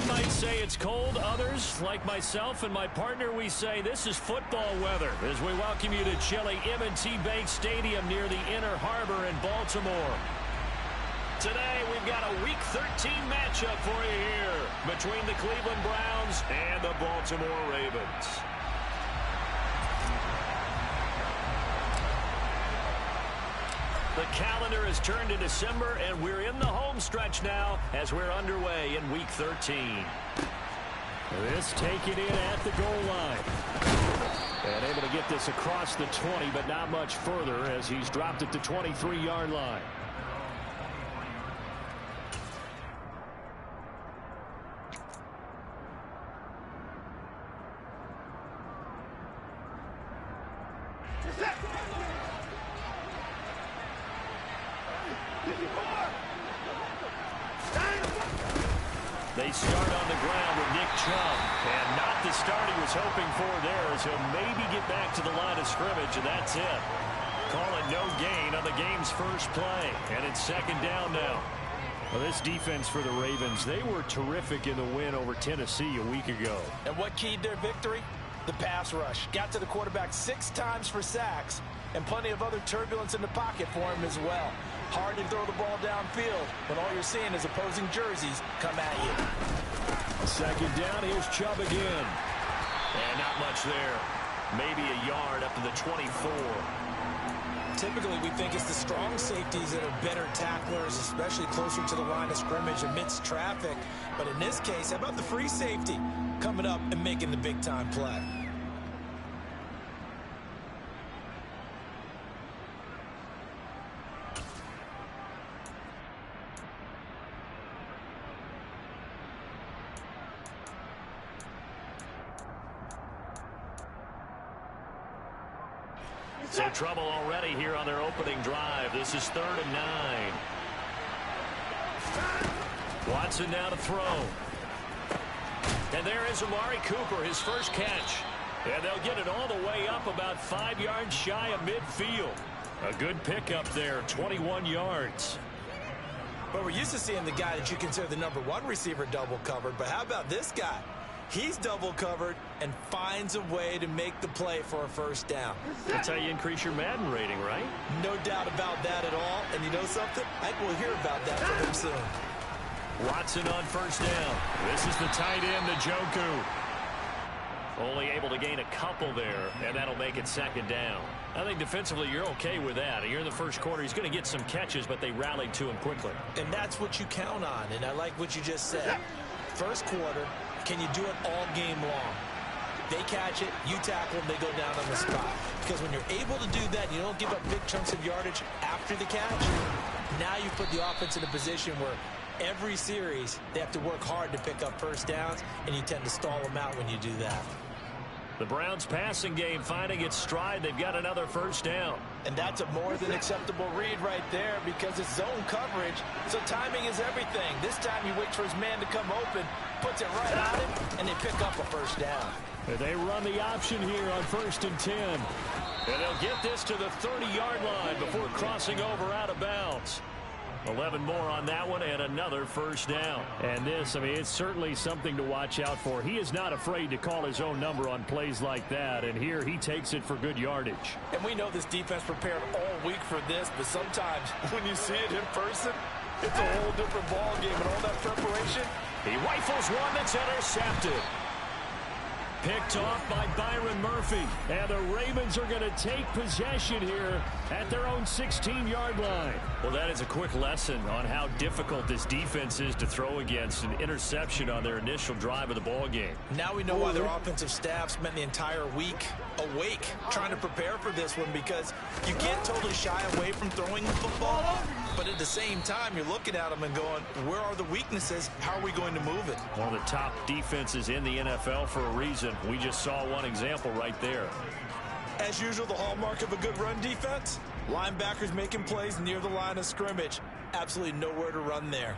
Some might say it's cold. Others, like myself and my partner, we say this is football weather as we welcome you to chilly M&T Bank Stadium near the Inner Harbor in Baltimore. Today, we've got a Week 13 matchup for you here between the Cleveland Browns and the Baltimore Ravens. The calendar has turned to December, and we're in the home stretch now as we're underway in Week 13. This taken in at the goal line. And able to get this across the 20, but not much further as he's dropped it to 23-yard line. They start on the ground with Nick Chubb, and not the start he was hoping for there as he'll maybe get back to the line of scrimmage, and that's it. Call it no gain on the game's first play, and it's second down now. Well, this defense for the Ravens, they were terrific in the win over Tennessee a week ago. And what keyed their victory? The pass rush. Got to the quarterback 6 times for sacks, and plenty of other turbulence in the pocket for him as well. Hard to throw the ball downfield when all you're seeing is opposing jerseys come at you. Second down, here's Chubb again. And not much there. Maybe a yard up to the 24. Typically, we think it's the strong safeties that are better tacklers, especially closer to the line of scrimmage amidst traffic. But in this case, how about the free safety coming up and making the big-time play? So trouble already here on their opening drive. This is 3rd and 9. Watson now to throw. And there is Amari Cooper, his first catch. And they'll get it all the way up about 5 yards shy of midfield. A good pickup there, 21 yards. But we're used to seeing the guy that you consider the #1 receiver double covered. But how about this guy? He's double covered and finds a way to make the play for a first down. That's how you increase your Madden rating, right? No doubt about that at all. And you know something? I think we'll hear about that from him soon. Watson on first down. This is the tight end, Njoku. Only able to gain a couple there, and that'll make it second down. I think defensively you're okay with that. Here in the first quarter, he's going to get some catches, but they rallied to him quickly. And that's what you count on, and I like what you just said. First quarter, can you do it all game long? They catch it, you tackle them, they go down on the spot. Because when you're able to do that, you don't give up big chunks of yardage after the catch. Now you put the offense in a position where every series they have to work hard to pick up first downs, and you tend to stall them out when you do that. The Browns passing game finding its stride. They've got another first down. And that's a more than acceptable read right there because it's zone coverage, so timing is everything. This time he waits for his man to come open, puts it right on him, and they pick up a first down. They run the option here on 1st and 10. And they'll get this to the 30-yard line before crossing over out of bounds. 11 more on that one and another first down. And this, I mean, it's certainly something to watch out for. He is not afraid to call his own number on plays like that, and here he takes it for good yardage. And we know this defense prepared all week for this, but sometimes when you see it in person, it's a whole different ball game, and all that preparation. He rifles one that's intercepted. Picked off by Byron Murphy. And the Ravens are going to take possession here at their own 16-yard line. Well, that is a quick lesson on how difficult this defense is to throw against. An interception on their initial drive of the ball game. Now we know why their offensive staff spent the entire week awake trying to prepare for this one, because you can't totally shy away from throwing the football. But at the same time, you're looking at them and going, where are the weaknesses? How are we going to move it? One of the top defenses in the NFL for a reason. We just saw one example right there. As usual, the hallmark of a good run defense, linebackers making plays near the line of scrimmage. Absolutely nowhere to run there.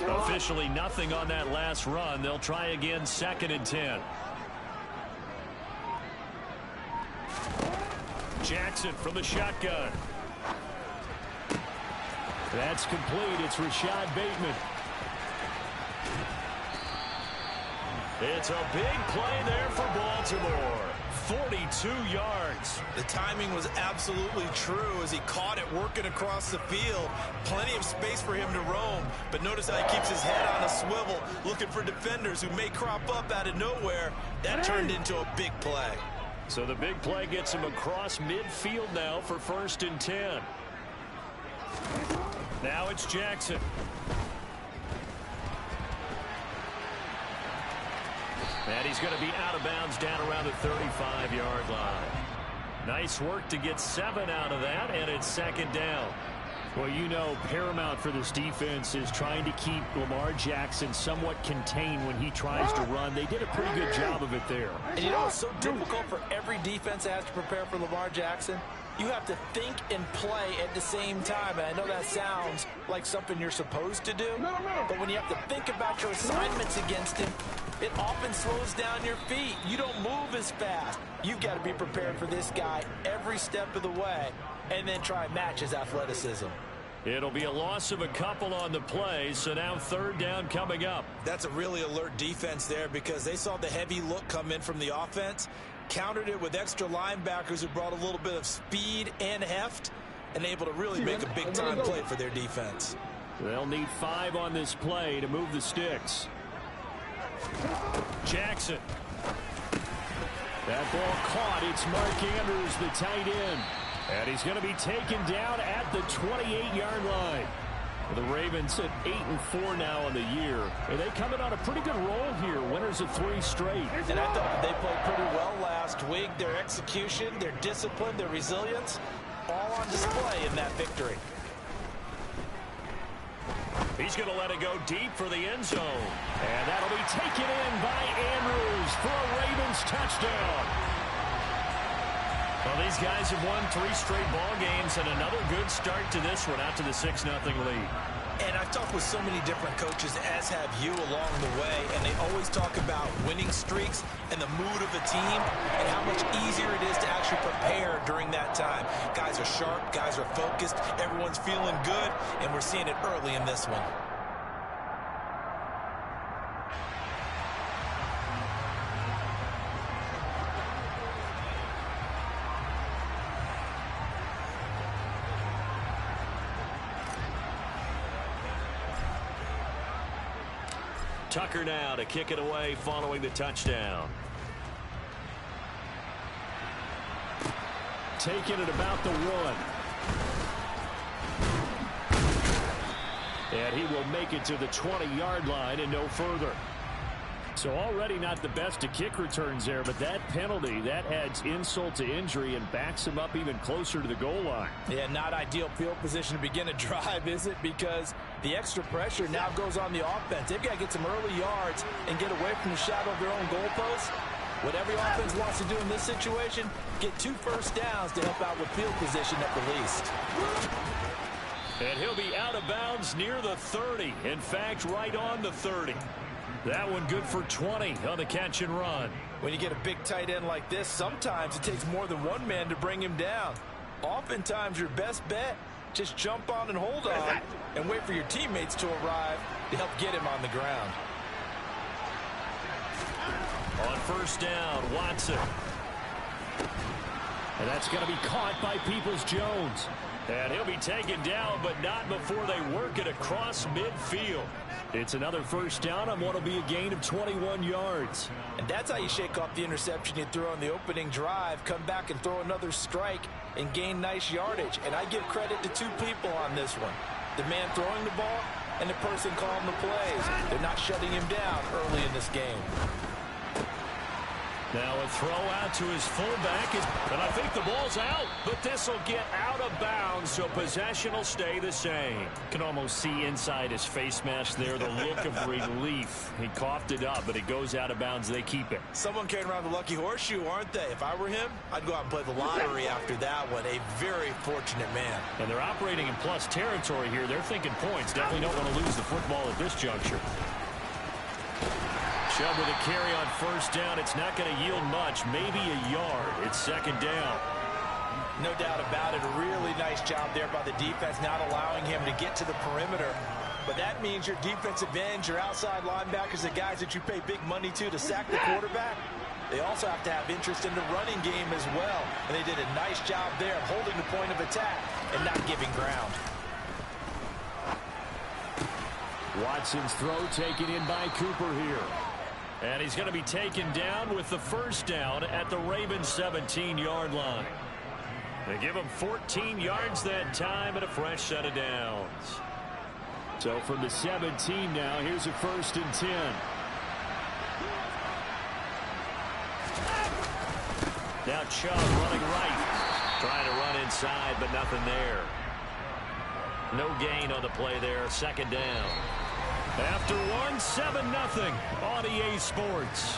Officially nothing on that last run. They'll try again 2nd and 10. Jackson from the shotgun. That's complete. It's Rashad Bateman. It's a big play there for Baltimore. 42 yards. The timing was absolutely true as he caught it working across the field. Plenty of space for him to roam. But notice how he keeps his head on a swivel, looking for defenders who may crop up out of nowhere. That turned into a big play. So the big play gets him across midfield now for 1st and 10. Now it's Jackson. And he's going to be out of bounds down around the 35-yard line. Nice work to get 7 out of that, and it's 2nd down. Well, you know, paramount for this defense is trying to keep Lamar Jackson somewhat contained when he tries to run. They did a pretty good job of it there. And you know, it's so difficult for every defense that has to prepare for Lamar Jackson. You have to think and play at the same time. And I know that sounds like something you're supposed to do. But when you have to think about your assignments against him, it often slows down your feet. You don't move as fast. You've got to be prepared for this guy every step of the way and then try and match his athleticism. It'll be a loss of a couple on the play, so now 3rd down coming up. That's a really alert defense there because they saw the heavy look come in from the offense, countered it with extra linebackers who brought a little bit of speed and heft, and able to really make a big-time play for their defense. They'll need 5 on this play to move the sticks. Jackson. That ball caught. It's Mark Andrews, the tight end. And he's going to be taken down at the 28-yard line. The Ravens at 8-4 now on the year. And they come in on a pretty good roll here. Winners of 3 straight. And I thought they played pretty well last week. Their execution, their discipline, their resilience, all on display in that victory. He's going to let it go deep for the end zone. And that'll be taken in by Andrews for a Ravens touchdown. Well, these guys have won 3 straight ball games and another good start to this one out to the 6-0 lead. And I've talked with so many different coaches, as have you, along the way, and they always talk about winning streaks and the mood of the team and how much easier it is to actually prepare during that time. Guys are sharp, guys are focused, everyone's feeling good, and we're seeing it early in this one. Tucker now to kick it away following the touchdown. Taking it about the 1. And he will make it to the 20-yard line and no further. So already not the best of kick returns there, but that penalty, that adds insult to injury and backs him up even closer to the goal line. Yeah, not ideal field position to begin a drive, is it? Because the extra pressure now goes on the offense. They've got to get some early yards and get away from the shadow of their own goalposts. What every offense wants to do in this situation, get 2 first downs to help out with field position at the least. And he'll be out of bounds near the 30. In fact, right on the 30. That one good for 20 on the catch and run. When you get a big tight end like this, sometimes it takes more than one man to bring him down. Oftentimes, your best bet, just jump on and hold on and wait for your teammates to arrive to help get him on the ground. On 1st down, Watson. And that's going to be caught by Peoples-Jones. And he'll be taken down, but not before they work it across midfield. It's another 1st down on what will be a gain of 21 yards. And that's how you shake off the interception you threw on the opening drive, come back and throw another strike and gain nice yardage. And I give credit to 2 people on this one. The man throwing the ball and the person calling the plays. They're not shutting him down early in this game. Now a throw out to his fullback, and I think the ball's out, but this will get out of bounds, so possession will stay the same. Can almost see inside his face mask there the look of relief. He coughed it up, but it goes out of bounds. They keep it. Someone carrying around the lucky horseshoe, aren't they? If I were him, I'd go out and play the lottery after that one. A very fortunate man. And they're operating in plus territory here. They're thinking points. Definitely don't want to lose the football at this juncture. Chubb with a carry on 1st down. It's not going to yield much, maybe a yard. It's 2nd down. No doubt about it. A really nice job there by the defense, not allowing him to get to the perimeter. But that means your defensive ends, your outside linebackers, the guys that you pay big money to sack the quarterback, they also have to have interest in the running game as well. And they did a nice job there of holding the point of attack and not giving ground. Watson's throw taken in by Cooper here. And he's going to be taken down with the first down at the Ravens' 17-yard line. They give him 14 yards that time and a fresh set of downs. So from the 17 now, here's a 1st and 10. Now Chubb running right. Trying to run inside, but nothing there. No gain on the play there. 2nd down. After one, 7-0 on EA Sports.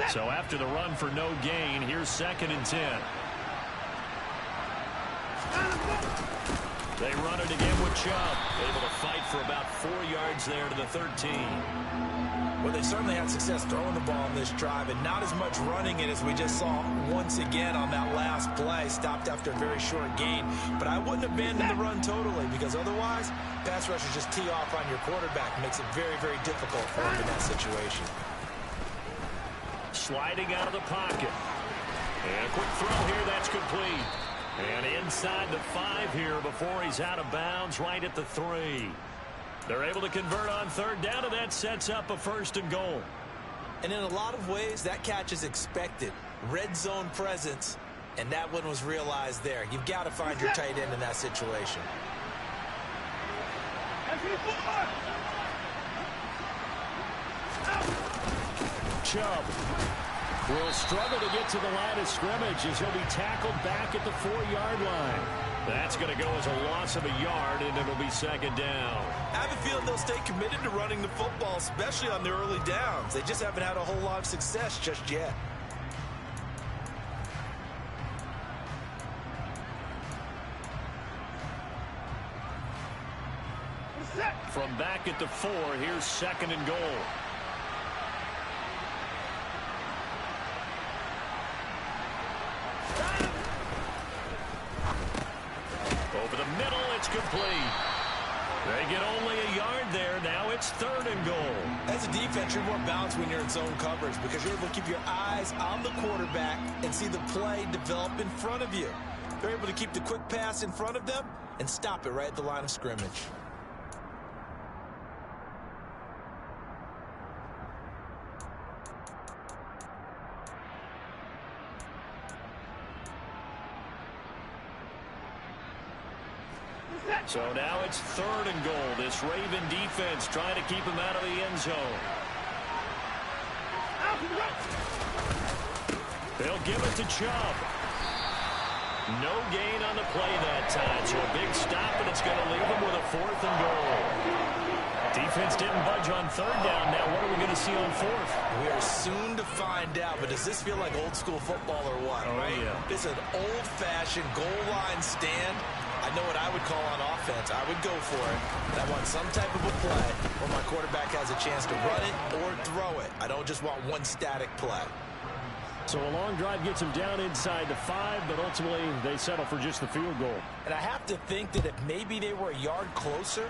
So after the run for no gain, here's 2nd and 10. They run it again with Chubb. Able to fight for about 4 yards there to the 13. Well, they certainly had success throwing the ball on this drive, and not as much running it as we just saw once again on that last play. Stopped after a very short gain. But I wouldn't abandon the run totally, because otherwise, pass rushers just tee off on your quarterback. Makes it very, very difficult for him in that situation. Sliding out of the pocket. And a quick throw here, that's complete. And inside the 5 here before he's out of bounds, right at the 3. They're able to convert on 3rd down, and that sets up a 1st and goal. And in a lot of ways, that catch is expected. Red zone presence, and that one was realized there. You've got to find your tight end in that situation. Chubb will struggle to get to the line of scrimmage as he'll be tackled back at the 4-yard line. That's going to go as a loss of a yard, and it'll be 2nd down. I have a feeling they'll stay committed to running the football, especially on their early downs. They just haven't had a whole lot of success just yet. From back at the 4, here's 2nd and goal. Over the middle, it's complete. They get only a yard there. Now it's 3rd and goal. As a defense, you're more balanced when you're in zone coverage because you're able to keep your eyes on the quarterback and see the play develop in front of you. They're able to keep the quick pass in front of them and stop it right at the line of scrimmage. So now it's 3rd and goal. This Raven defense trying to keep him out of the end zone. They'll give it to Chubb. No gain on the play that time. So a big stop, and it's going to leave him with a 4th and goal. Defense didn't budge on 3rd down. Now what are we going to see on 4th? We are soon to find out, but does this feel like old school football or what? Oh, right? Yeah. It's an old-fashioned goal line stand. I know what I would call on offense. I would go for it. And I want some type of a play where my quarterback has a chance to run it or throw it. I don't just want one static play. So a long drive gets them down inside the 5, but ultimately they settle for just the field goal. And I have to think that if maybe they were a yard closer,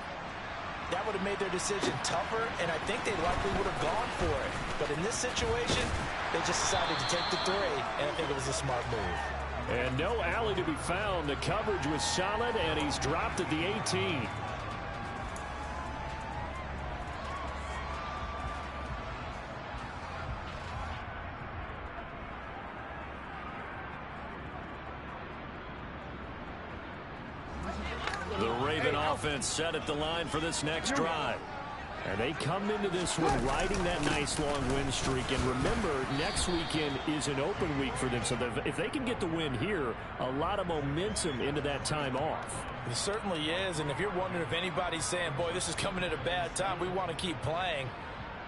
that would have made their decision tougher, and I think they likely would have gone for it. But in this situation, they just decided to take the 3, and I think it was a smart move. And no alley to be found. The coverage was solid, and he's dropped at the 18. The Raven offense set at the line for this next drive. And they come into this one riding that nice long win streak. And remember, next weekend is an open week for them. So if they can get the win here, a lot of momentum into that time off. It certainly is. And if you're wondering if anybody's saying, boy, this is coming at a bad time, we want to keep playing,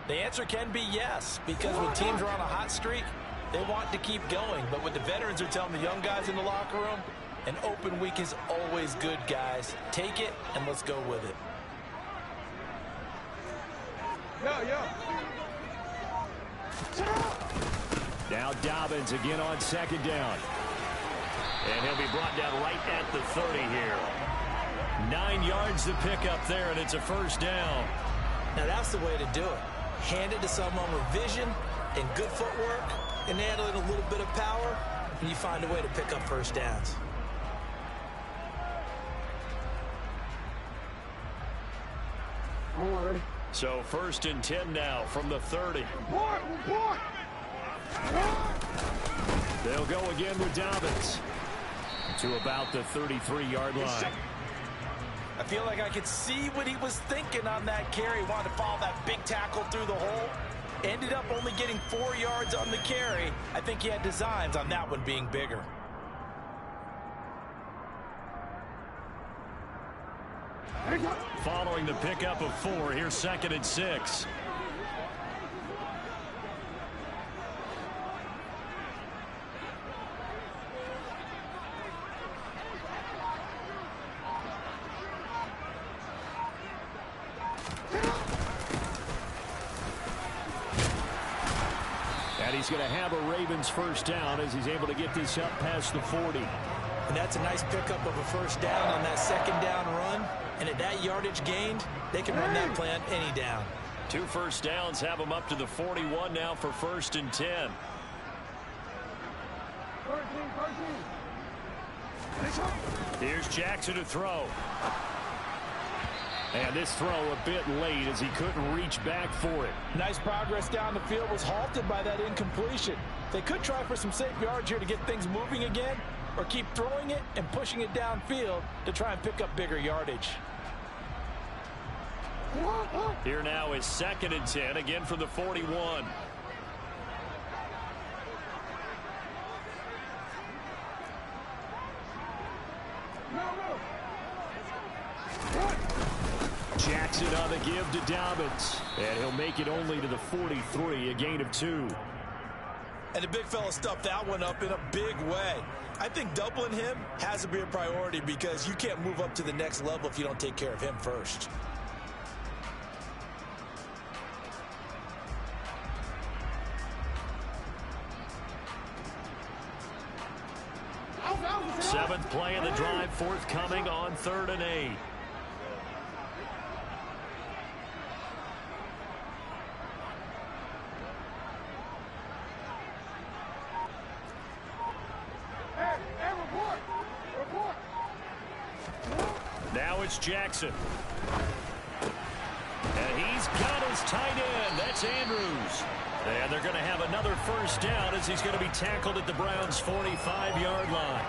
The answer can be yes, because when teams are on a hot streak, they want to keep going. But what the veterans are telling the young guys in the locker room, an open week is always good, guys. Take it, and let's go with it. Now Dobbins again on second down. And he'll be brought down right at the 30 here. 9 yards to pick up there, and it's a first down. Now that's the way to do it. Hand it to someone with vision and good footwork, and add in a little bit of power, and you find a way to pick up first downs. So 1st and 10 now from the 30. They'll go again with Dobbins to about the 33-yard line. I feel like I could see what he was thinking on that carry. Wanted to follow that big tackle through the hole. Ended up only getting 4 yards on the carry. I think he had designs on that one being bigger. Following the pickup of 4, here's 2nd and 6. And he's going to have a Ravens first down as he's able to get this up past the 40. And that's a nice pickup of a first down on that second down run. And at that yardage gained, they can run that play on any down. 2 first downs have him up to the 41 now for 1st and 10. Here's Jackson to throw. And this throw a bit late as he couldn't reach back for it. Nice progress down the field, was halted by that incompletion. They could try for some safe yards here to get things moving again, or keep throwing it and pushing it downfield to try and pick up bigger yardage. Here now is 2nd and 10, again from the 41. Jackson on the give to Dobbins. And he'll make it only to the 43, a gain of 2. And the big fella stuffed that one up in a big way. I think doubling him has to be a priority because you can't move up to the next level if you don't take care of him first. Seventh play of the drive forthcoming on 3rd and 8. Now it's Jackson. And he's got his tight end. That's Andrews. And they're going to have another first down as he's going to be tackled at the Browns' 45-yard line.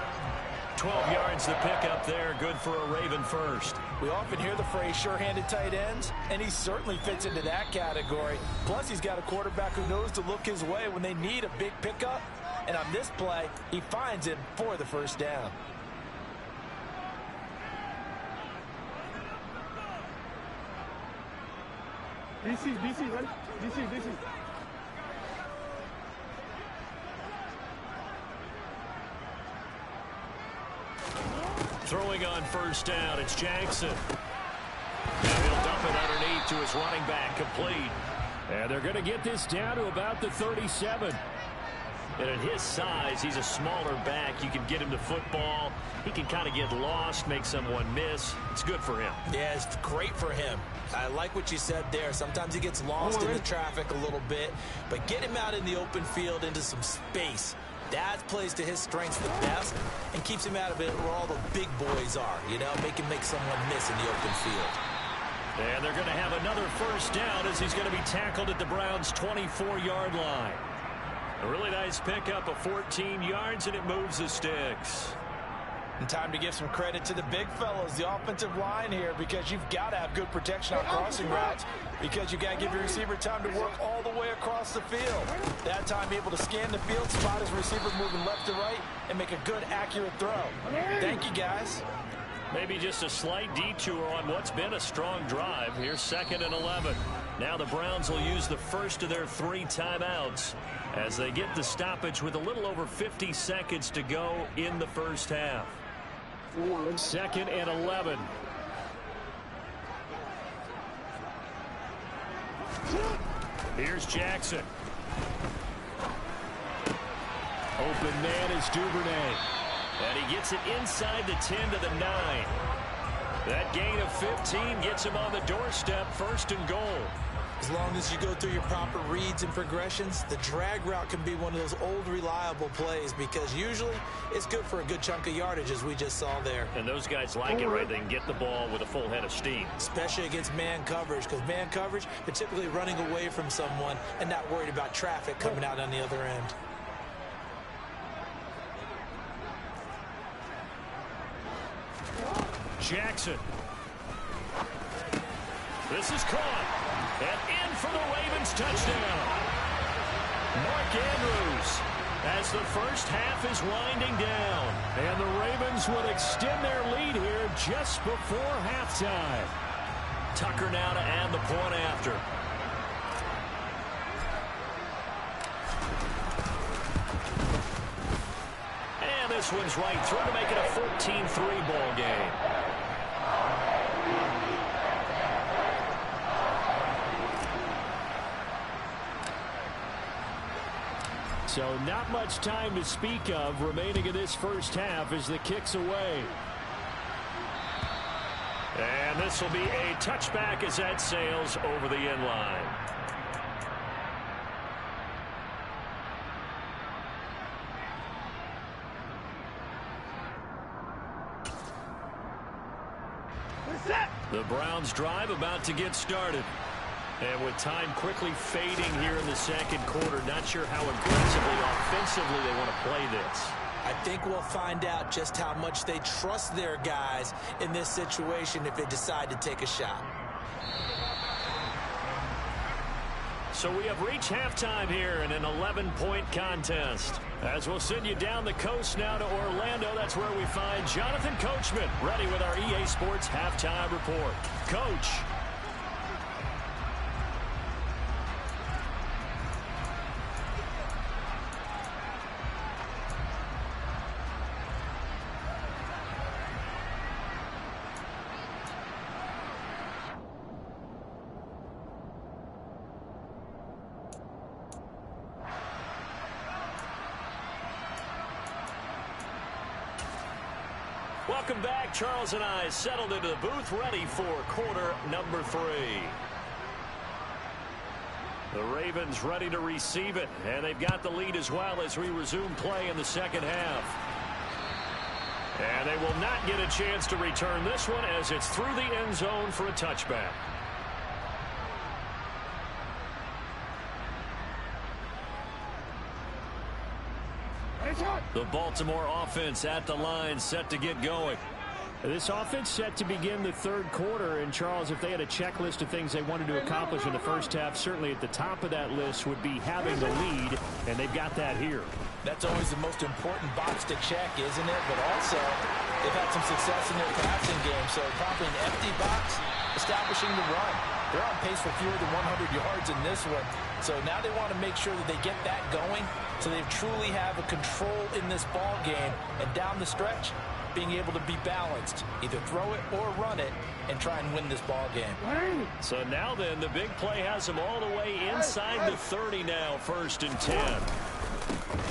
12 yards to pick up there. Good for a Raven first. We often hear the phrase sure-handed tight ends, and he certainly fits into that category. Plus, he's got a quarterback who knows to look his way when they need a big pickup. And on this play, he finds him for the first down. DC, ready? DC. Throwing on first down, it's Jackson. Now he'll dump it underneath to his running back, complete. And they're going to get this down to about the 37. And at his size, he's a smaller back. You can get him the football. He can kind of get lost, make someone miss. It's good for him. Yeah, it's great for him. I like what you said there. Sometimes he gets lost in the traffic a little bit. But get him out in the open field into some space. That plays to his strengths the best and keeps him out of it where all the big boys are. You know, make him make someone miss in the open field. And they're going to have another first down as he's going to be tackled at the Browns' 24-yard line. A really nice pickup of 14 yards, and it moves the sticks. And time to give some credit to the big fellas, the offensive line here, because you've got to have good protection on crossing routes, because you've got to give your receiver time to work all the way across the field. That time, able to scan the field, spot his receiver moving left to right, and make a good, accurate throw. Thank you, guys. Maybe just a slight detour on what's been a strong drive. Here's 2nd and 11. Now the Browns will use the first of their 3 timeouts as they get the stoppage with a little over 50 seconds to go in the first half. 2nd and 11. Here's Jackson. Open man is Duvernay. And he gets it inside the 10 to the 9. That gain of 15 gets him on the doorstep, 1st and goal. As long as you go through your proper reads and progressions, the drag route can be one of those old reliable plays because usually it's good for a good chunk of yardage, as we just saw there. And those guys like it, right? They can get the ball with a full head of steam. Especially against man coverage, because man coverage, they're typically running away from someone and not worried about traffic coming out on the other end. Jackson. This is caught. And in for the Ravens touchdown. Mark Andrews as the first half is winding down. And the Ravens will extend their lead here just before halftime. Tucker now to add the point after. And this one's right through to make it a 14-3 ball game. So not much time to speak of remaining in this first half as the kick's away. And this will be a touchback as that sails over the end line. The Browns drive about to get started. And with time quickly fading here in the second quarter, not sure how aggressively, offensively they want to play this. I think we'll find out just how much they trust their guys in this situation if they decide to take a shot. So we have reached halftime here in an 11-point contest. As we'll send you down the coast now to Orlando, that's where we find Jonathan Coachman, ready with our EA Sports Halftime Report. Coach. Welcome back. Charles and I settled into the booth, ready for quarter number 3. The Ravens ready to receive it, and they've got the lead as well as we resume play in the second half. And they will not get a chance to return this one as it's through the end zone for a touchback. The Baltimore offense at the line, set to get going. This offense set to begin the third quarter. And, Charles, if they had a checklist of things they wanted to accomplish in the first half, certainly at the top of that list would be having the lead, and they've got that here. That's always the most important box to check, isn't it? But also, they've had some success in their passing game. So probably an empty box, establishing the run. They're on pace for fewer than 100 yards in this one. So now they want to make sure that they get that going so they truly have a control in this ball game. And down the stretch, being able to be balanced, either throw it or run it, and try and win this ball game. So now then, the big play has them all the way inside the 30 now, 1st and 10.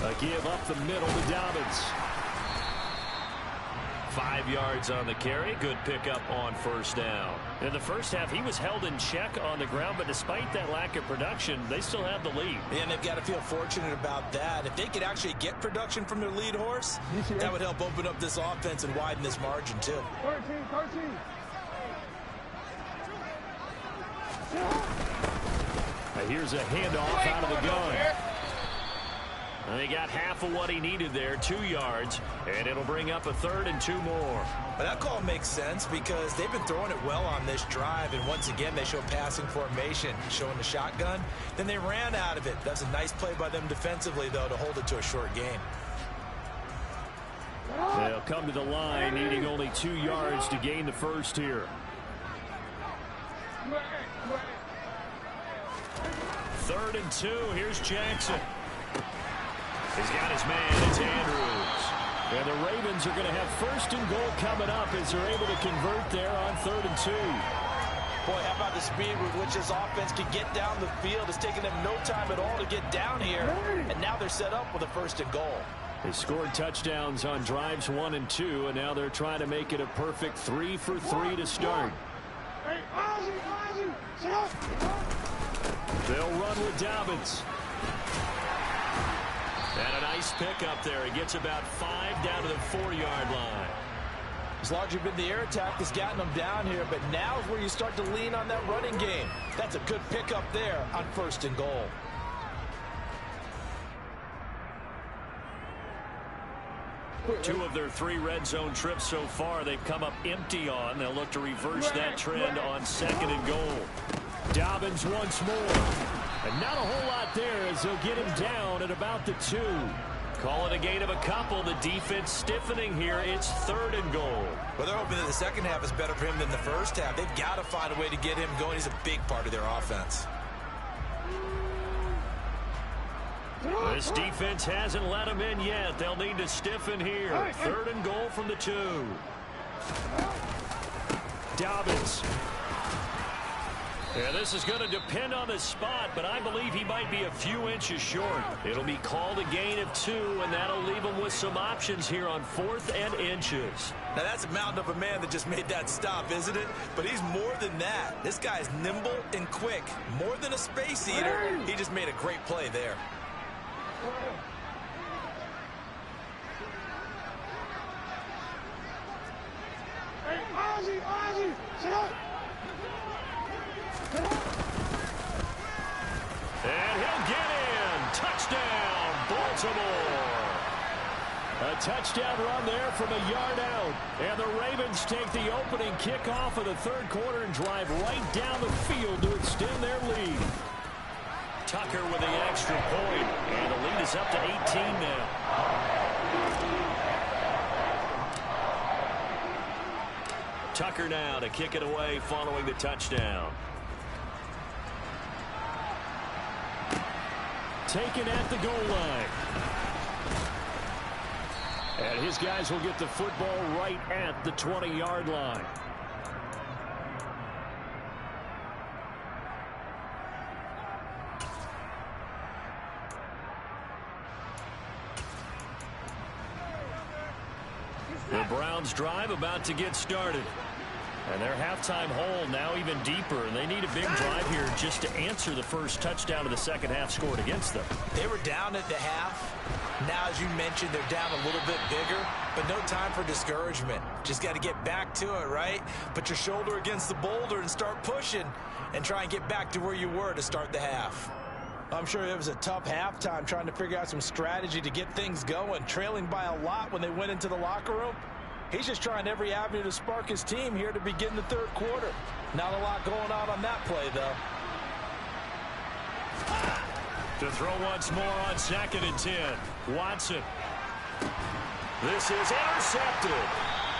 A give up the middle to Dobbins. 5 yards on the carry. Good pickup on 1st down. In the first half, he was held in check on the ground, but despite that lack of production, they still have the lead. And they've got to feel fortunate about that. If they could actually get production from their lead horse, that would help open up this offense and widen this margin, too. 13. Here's a handoff out of the gun. And he got half of what he needed there, 2 yards, and it'll bring up a 3rd and 2 more. But that call makes sense because they've been throwing it well on this drive, and once again they show passing formation, showing the shotgun. Then they ran out of it. That's a nice play by them defensively, though, to hold it to a short game. They'll come to the line, needing only 2 yards to gain the first here. 3rd and 2. Here's Jackson. He's got his man. It's Andrews. And the Ravens are going to have 1st and goal coming up as they're able to convert there on 3rd and 2. Boy, how about the speed with which this offense can get down the field? It's taken them no time at all to get down here. And now they're set up with a 1st and goal. They scored touchdowns on drives 1 and 2, and now they're trying to make it a perfect 3 for 3 to start. They'll run with Dobbins. And a nice pickup there. He gets about 5 down to the 4-yard line. It's largely been the air attack that's gotten them down here, but now is where you start to lean on that running game. That's a good pickup there on 1st and goal. Two of their 3 red zone trips so far they've come up empty on. They'll look to reverse that trend on 2nd and goal. Dobbins once more. And not a whole lot there as they'll get him down at about the 2. Call it a gain of a couple. The defense stiffening here. It's 3rd and goal. Well, they're hoping that the second half is better for him than the first half. They've got to find a way to get him going. He's a big part of their offense. This defense hasn't let him in yet. They'll need to stiffen here. 3rd and goal from the 2. Dobbins. Yeah, this is going to depend on the spot, but I believe he might be a few inches short. It'll be called a gain of 2, and that'll leave him with some options here on 4th and inches. Now, that's a mountain of a man that just made that stop, isn't it? But he's more than that. This guy's nimble and quick. More than a space eater. He just made a great play there. Hey, Ozzie, sit up. And he'll get in. Touchdown, Baltimore. A touchdown run there from a yard out. And the Ravens take the opening kickoff of the 3rd quarter and drive right down the field to extend their lead. Tucker with the extra point. And the lead is up to 18 now. Tucker now to kick it away following the touchdown. Taken at the goal line. And his guys will get the football right at the 20-yard line. The Browns drive about to get started. And their halftime hole now even deeper. And they need a big drive here just to answer the first touchdown of the second half scored against them. They were down at the half. Now, as you mentioned, they're down a little bit bigger, but no time for discouragement. Just got to get back to it, right? Put your shoulder against the boulder and start pushing and try and get back to where you were to start the half. I'm sure it was a tough halftime trying to figure out some strategy to get things going, trailing by a lot when they went into the locker room. He's just trying every avenue to spark his team here to begin the 3rd quarter. Not a lot going on that play, though. To throw once more on 2nd and 10. Watson. This is intercepted.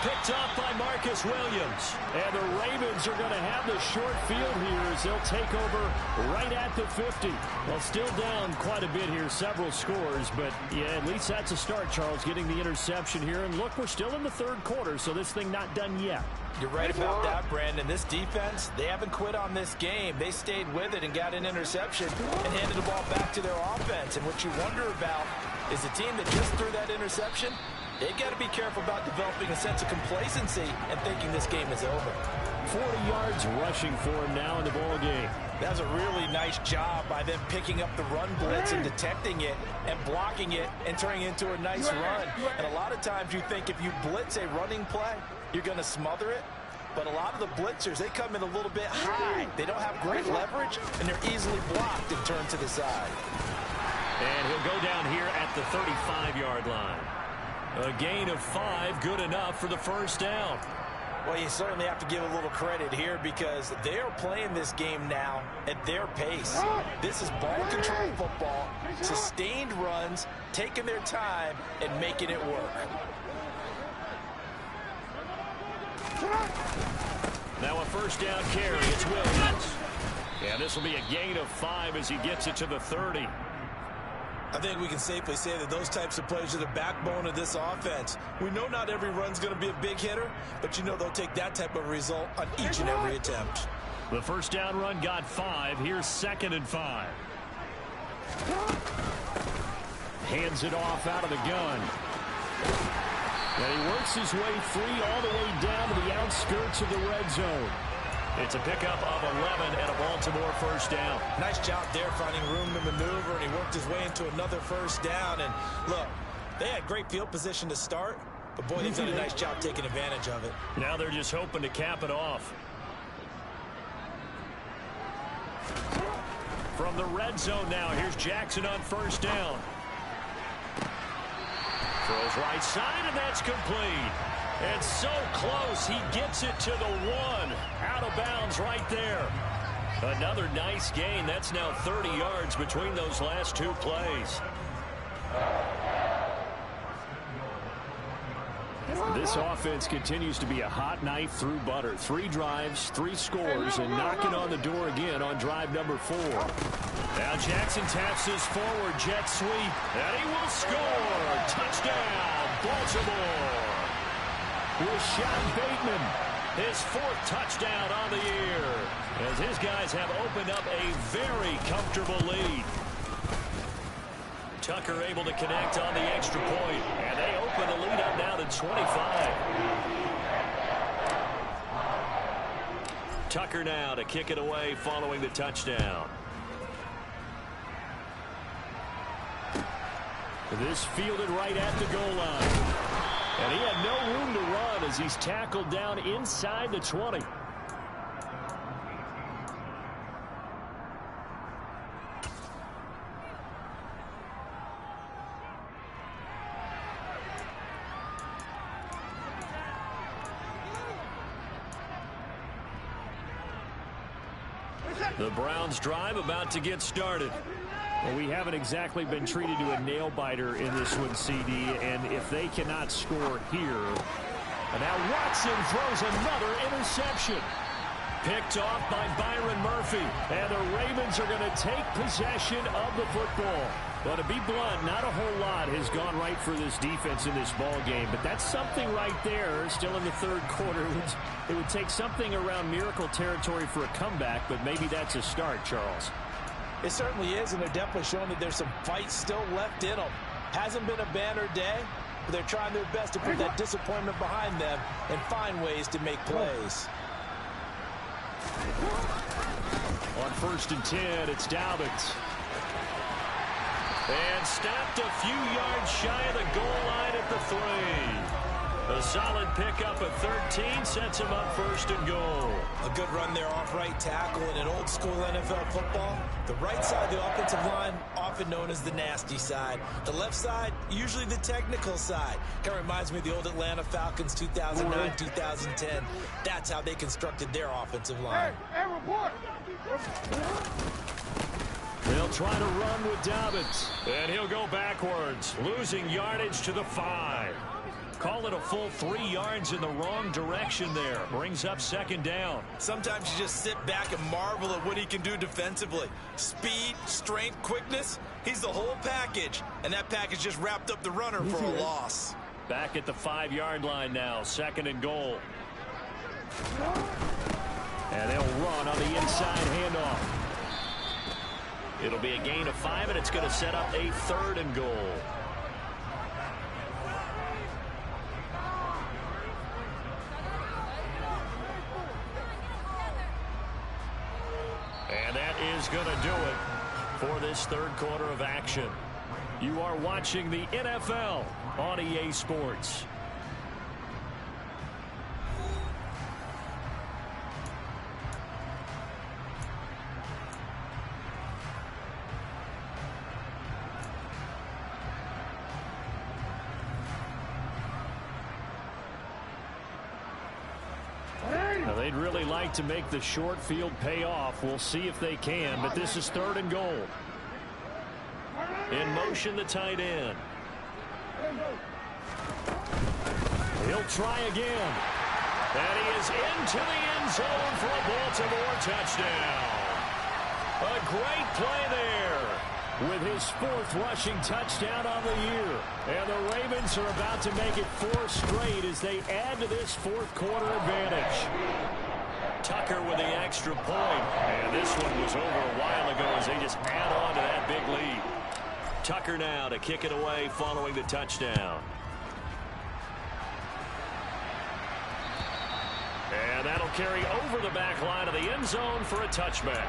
Picked off by Marcus Williams. And the Ravens are going to have the short field here as they'll take over right at the 50. Well, still down quite a bit here, several scores, but yeah, at least that's a start, Charles, getting the interception here. And look, we're still in the 3rd quarter, so this thing not done yet. You're right about that, Brandon. This defense, they haven't quit on this game. They stayed with it and got an interception and handed the ball back to their offense. And what you wonder about is the team that just threw that interception, they've got to be careful about developing a sense of complacency and thinking this game is over. 40 yards rushing for him now in the ball game. That was a really nice job by them picking up the run blitz and detecting it and blocking it and turning it into a nice run. And a lot of times you think if you blitz a running play, you're going to smother it. But a lot of the blitzers, they come in a little bit high. They don't have great leverage, and they're easily blocked and turned to the side. And he'll go down here at the 35-yard line. A gain of 5, good enough for the first down. Well, you certainly have to give a little credit here because they're playing this game now at their pace. This is ball control football, sustained runs, taking their time, and making it work. Now a first down carry. It's Williams. And this will be a gain of 5 as he gets it to the 30. I think we can safely say that those types of plays are the backbone of this offense. We know not every run's going to be a big hitter, but you know they'll take that type of result on each and every attempt. The first down run got 5. Here's 2nd and 5. Hands it off out of the gun. And he works his way free all the way down to the outskirts of the red zone. It's a pickup of 11 and a Baltimore first down. Nice job there finding room to maneuver, and he worked his way into another first down. And look, they had great field position to start, but boy, they've done a nice job taking advantage of it. Now they're just hoping to cap it off. From the red zone now, here's Jackson on first down. Throws right side, and that's complete. And so close, he gets it to the 1. Out of bounds right there. Another nice gain. That's now 30 yards between those last 2 plays. This offense continues to be a hot knife through butter. 3 drives, 3 scores, and knocking on the door again on drive number 4. Now Jackson taps his forward jet sweep, and he will score. Touchdown, Baltimore. Rashad Bateman, his 4th touchdown on the year, as his guys have opened up a very comfortable lead. Tucker able to connect on the extra point, and they open the lead up now to 25. Tucker now to kick it away following the touchdown. This fielded right at the goal line. And he had no room to run as he's tackled down inside the 20. The Browns drive about to get started. Well, we haven't exactly been treated to a nail-biter in this one, CD, and if they cannot score here. And now Watson throws another interception. Picked off by Byron Murphy. And the Ravens are going to take possession of the football. Well, to be blunt, not a whole lot has gone right for this defense in this ball game, but that's something right there. Still in the 3rd quarter. It would take something around miracle territory for a comeback, but maybe that's a start, Charles. It certainly is, and they're definitely showing that there's some fight still left in them. Hasn't been a banner day, but they're trying their best to put that disappointment behind them and find ways to make plays. On 1st and 10, it's Dobbins. And stopped a few yards shy of the goal line at the 3. A solid pickup of 13 sets him up 1st and goal. A good run there off right tackle. In an old school NFL football, the right side of the offensive line, often known as the nasty side. The left side, usually the technical side. Kind of reminds me of the old Atlanta Falcons 2009, 2010. That's how they constructed their offensive line. Hey, report. They'll try to run with Dobbins. And he'll go backwards, losing yardage to the 5. Call it a full 3 yards in the wrong direction there. Brings up 2nd down. Sometimes you just sit back and marvel at what he can do defensively. Speed, strength, quickness. He's the whole package. And that package just wrapped up the runner for a loss. Back at the 5-yard line now. 2nd and goal. And they'll run on the inside handoff. It'll be a gain of 5, and it's going to set up a 3rd and goal. And that is going to do it for this 3rd quarter of action. You are watching the NFL on EA Sports. Now, they'd really like to make the short field pay off. We'll see if they can, but this is 3rd and goal. In motion, the tight end. He'll try again. And he is into the end zone for a Baltimore touchdown. A great play there with his 4th rushing touchdown on the year. And the Ravens are about to make it 4 straight as they add to this 4th quarter advantage. Tucker with the extra point. And this one was over a while ago as they just add on to that big lead. Tucker now to kick it away following the touchdown. And that'll carry over the back line of the end zone for a touchback.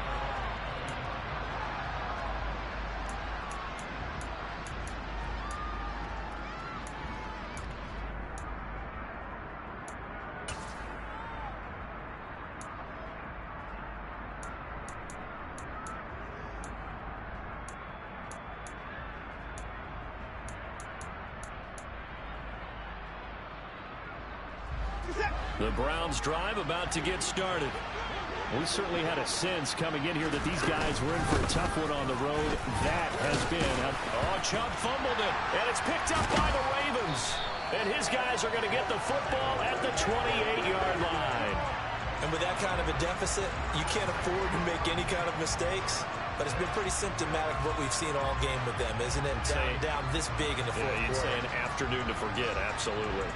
The Browns drive about to get started. We certainly had a sense coming in here that these guys were in for a tough one on the road. That has been. Chubb fumbled it, and it's picked up by the Ravens. And his guys are going to get the football at the 28-yard line. And with that kind of a deficit, you can't afford to make any kind of mistakes. But it's been pretty symptomatic of what we've seen all game with them, isn't it? Down this big in the fourth quarter. You'd say an afternoon to forget, absolutely.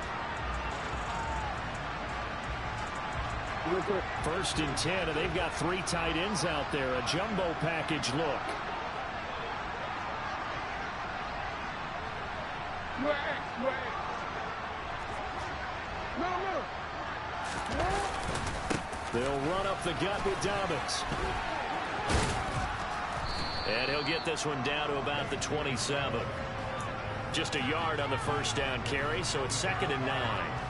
1st and 10, and they've got 3 tight ends out there. A jumbo package look. They'll run up the gut with Dobbins. And he'll get this one down to about the 27. Just a yard on the 1st down carry, so it's 2nd and 9.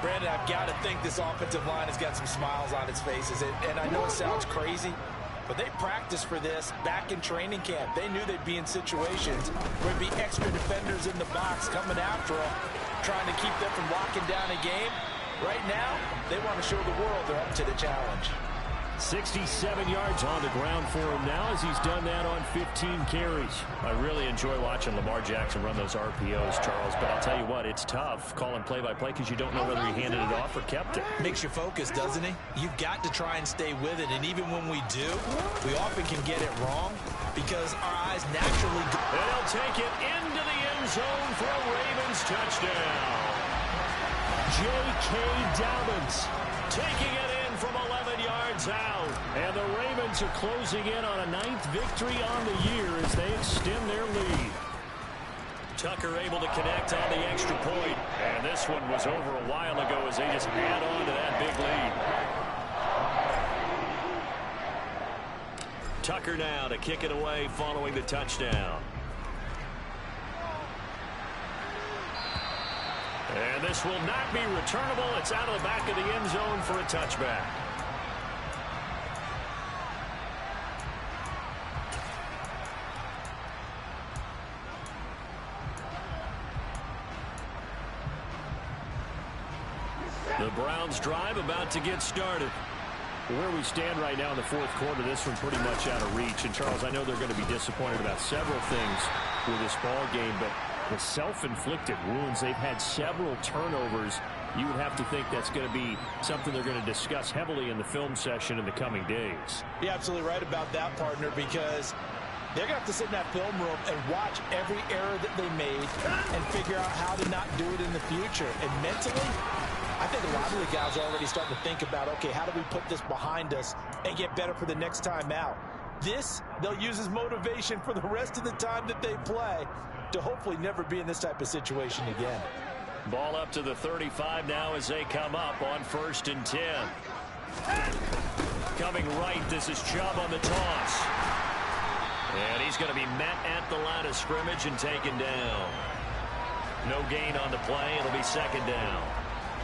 Brandon, I've got to think this offensive line has got some smiles on its faces. And I know it sounds crazy, but they practiced for this back in training camp. They knew they'd be in situations where there'd be extra defenders in the box coming after them, trying to keep them from locking down a game. Right now, they want to show the world they're up to the challenge. 67 yards on the ground for him now as he's done that on 15 carries. I really enjoy watching Lamar Jackson run those RPOs, Charles, but I'll tell you what, it's tough calling play-by-play because you don't know whether he handed it off or kept it. Makes you focus, doesn't he? You've got to try and stay with it, and even when we do, we often can get it wrong because our eyes naturally go. And he'll take it into the end zone for a Ravens touchdown. J.K. Dobbins taking it in from 11 yards out. And the Ravens are closing in on a 9th victory on the year as they extend their lead. Tucker able to connect on the extra point. And this one was over a while ago as they just add on to that big lead. Tucker now to kick it away following the touchdown. And this will not be returnable. It's out of the back of the end zone for a touchback. The Browns drive about to get started. Where we stand right now in the 4th quarter, this one pretty much out of reach. And, Charles, I know they're going to be disappointed about several things with this ball game, but the self-inflicted wounds, they've had several turnovers. You would have to think that's going to be something they're going to discuss heavily in the film session in the coming days. You're absolutely right about that, partner, because they're going to have to sit in that film room and watch every error that they made and figure out how to not do it in the future. And mentally, I think a lot of the guys are already starting to think about, okay, how do we put this behind us and get better for the next time out? This, they'll use as motivation for the rest of the time that they play to hopefully never be in this type of situation again. Ball up to the 35 now as they come up on 1st and 10. Coming right, this is Chubb on the toss. And he's going to be met at the line of scrimmage and taken down. No gain on the play. It'll be 2nd down.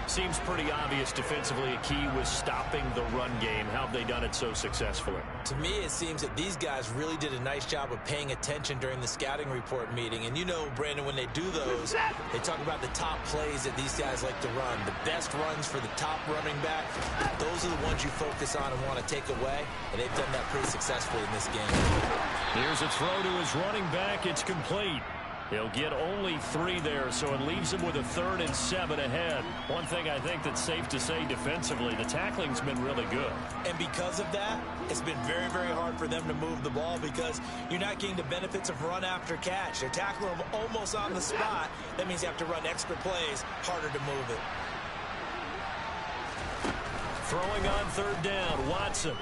Seems pretty obvious defensively a key was stopping the run game. How have they done it so successfully? To me, it seems that these guys really did a nice job of paying attention during the scouting report meeting. And you know, Brandon, when they do those, they talk about the top plays that these guys like to run. The best runs for the top running back, those are the ones you focus on and want to take away. And they've done that pretty successfully in this game. Here's a throw to his running back. It's complete. He'll get only 3 there, so it leaves him with a 3rd and 7 ahead. One thing I think that's safe to say defensively, the tackling's been really good. And because of that, it's been very, very hard for them to move the ball because you're not getting the benefits of run after catch. They're tackling them almost on the spot. That means you have to run extra plays, harder to move it. Throwing on 3rd down, Watson.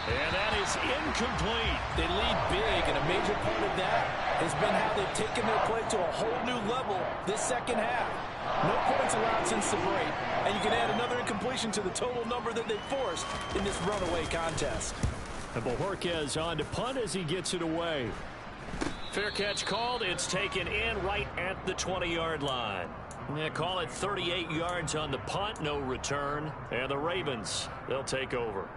And that is incomplete. They lead big, and a major part of that has been how they've taken their play to a whole new level this second half. No points allowed since the break, and you can add another incompletion to the total number that they forced in this runaway contest. And Bojorquez on to punt as he gets it away. Fair catch called. It's taken in right at the 20-yard line. Yeah, call it 38 yards on the punt, no return. And the Ravens, they'll take over.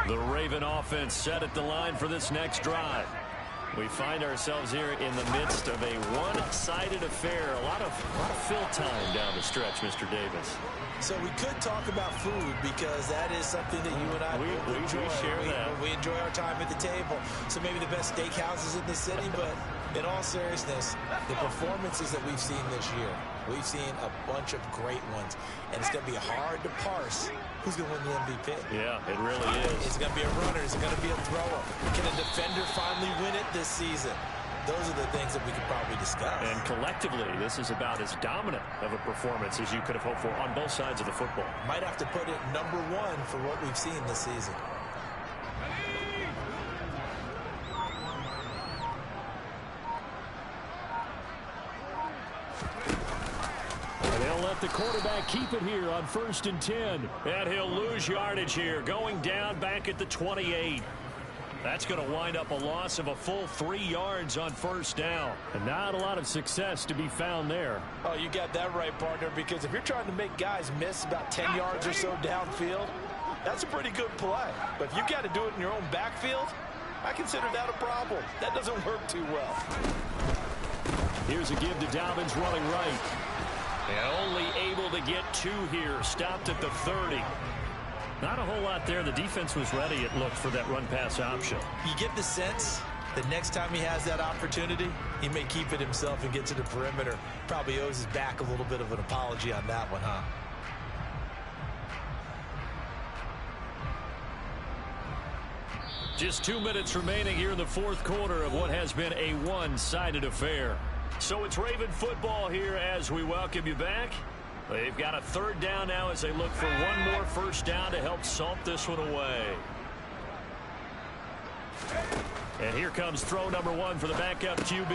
The Raven offense set at the line for this next drive. We find ourselves here in the midst of a one-sided affair. A lot of fill time down the stretch, Mr. Davis. So we could talk about food because that is something that you and I enjoy. We share that. We enjoy our time at the table. So maybe the best steakhouses in the city, but in all seriousness, the performances that we've seen this year, we've seen a bunch of great ones. And it's going to be hard to parse who's going to win the MVP. Yeah, it really is. Is it going to be a runner? Is it going to be a thrower? Can a defender finally win it this season? Those are the things that we could probably discuss. And collectively, this is about as dominant of a performance as you could have hoped for on both sides of the football. Might have to put it #1 for what we've seen this season. They'll let the quarterback keep it here on 1st and 10. And he'll lose yardage here, going down back at the 28. That's going to wind up a loss of a full 3 yards on 1st down. And not a lot of success to be found there. Oh, you got that right, partner, because if you're trying to make guys miss about 10 yards or so downfield, that's a pretty good play. But if you got to do it in your own backfield, I consider that a problem. That doesn't work too well. Here's a give to Dobbins running right. And only able to get 2 here. Stopped at the 30. Not a whole lot there. The defense was ready, it looked, for that run-pass option. You get the sense that next time he has that opportunity, he may keep it himself and get to the perimeter. Probably owes his back a little bit of an apology on that one, huh? Just 2 minutes remaining here in the 4th quarter of what has been a one-sided affair. So it's Raven football here as we welcome you back. They've got a 3rd down now as they look for one more 1st down to help salt this one away. And here comes throw #1 for the backup QB.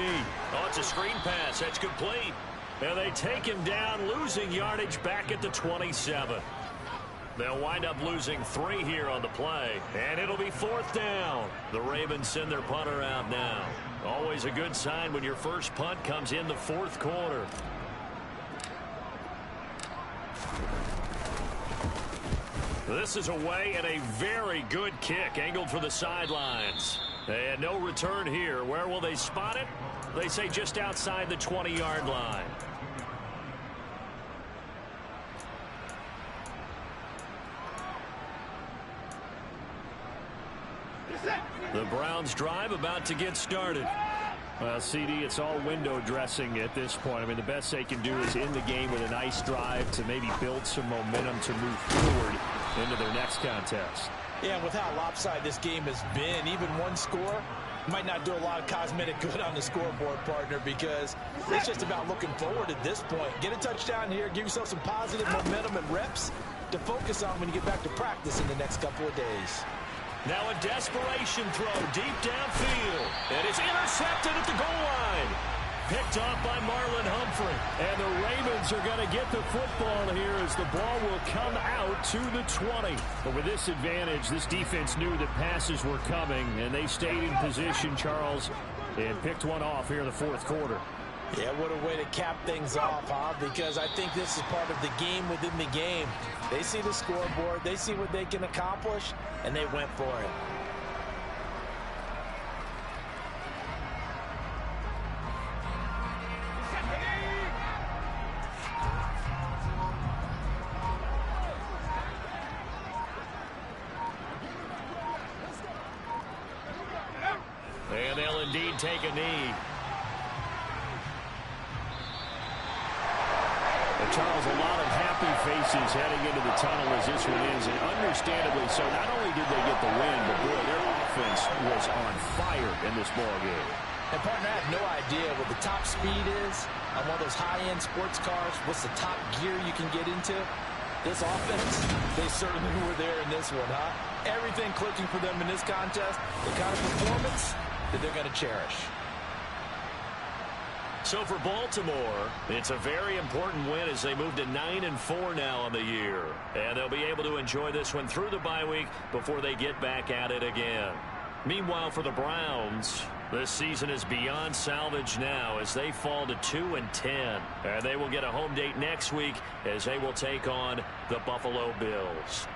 Oh, it's a screen pass. That's complete. And they take him down, losing yardage back at the 27. They'll wind up losing 3 here on the play. And it'll be 4th down. The Ravens send their punter out now. Always a good sign when your first punt comes in the 4th quarter. This is away and a very good kick angled for the sidelines. And no return here. Where will they spot it? They say just outside the 20-yard line. The Browns drive about to get started. Well, CD, it's all window dressing at this point. I mean, the best they can do is in the game with a nice drive to maybe build some momentum to move forward into their next contest. Yeah, and with how lopsided this game has been, even one score might not do a lot of cosmetic good on the scoreboard, partner, because it's just about looking forward at this point. Get a touchdown here, give yourself some positive momentum and reps to focus on when you get back to practice in the next couple of days. Now a desperation throw deep downfield. It is intercepted at the goal line. Picked off by Marlon Humphrey. And the Ravens are going to get the football here as the ball will come out to the 20. But with this advantage, this defense knew that passes were coming, and they stayed in position, Charles, and picked one off here in the 4th quarter. Yeah, what a way to cap things off, huh? Because I think this is part of the game within the game. They see the scoreboard, they see what they can accomplish, and they went for it. indeed take a knee. And Charles, a lot of happy faces heading into the tunnel as this one ends, and understandably so. Not only did they get the win, but boy, their offense was on fire in this ball game. And partner, I have no idea what the top speed is on one of those high-end sports cars. What's the top gear you can get into? This offense, they certainly were there in this one, huh? Everything clicking for them in this contest, the kind of performance that they're going to cherish. So for Baltimore, it's a very important win as they move to 9-4 now on the year. And they'll be able to enjoy this one through the bye week before they get back at it again. Meanwhile, for the Browns, this season is beyond salvage now as they fall to 2-10. And they will get a home date next week as they will take on the Buffalo Bills.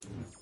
it.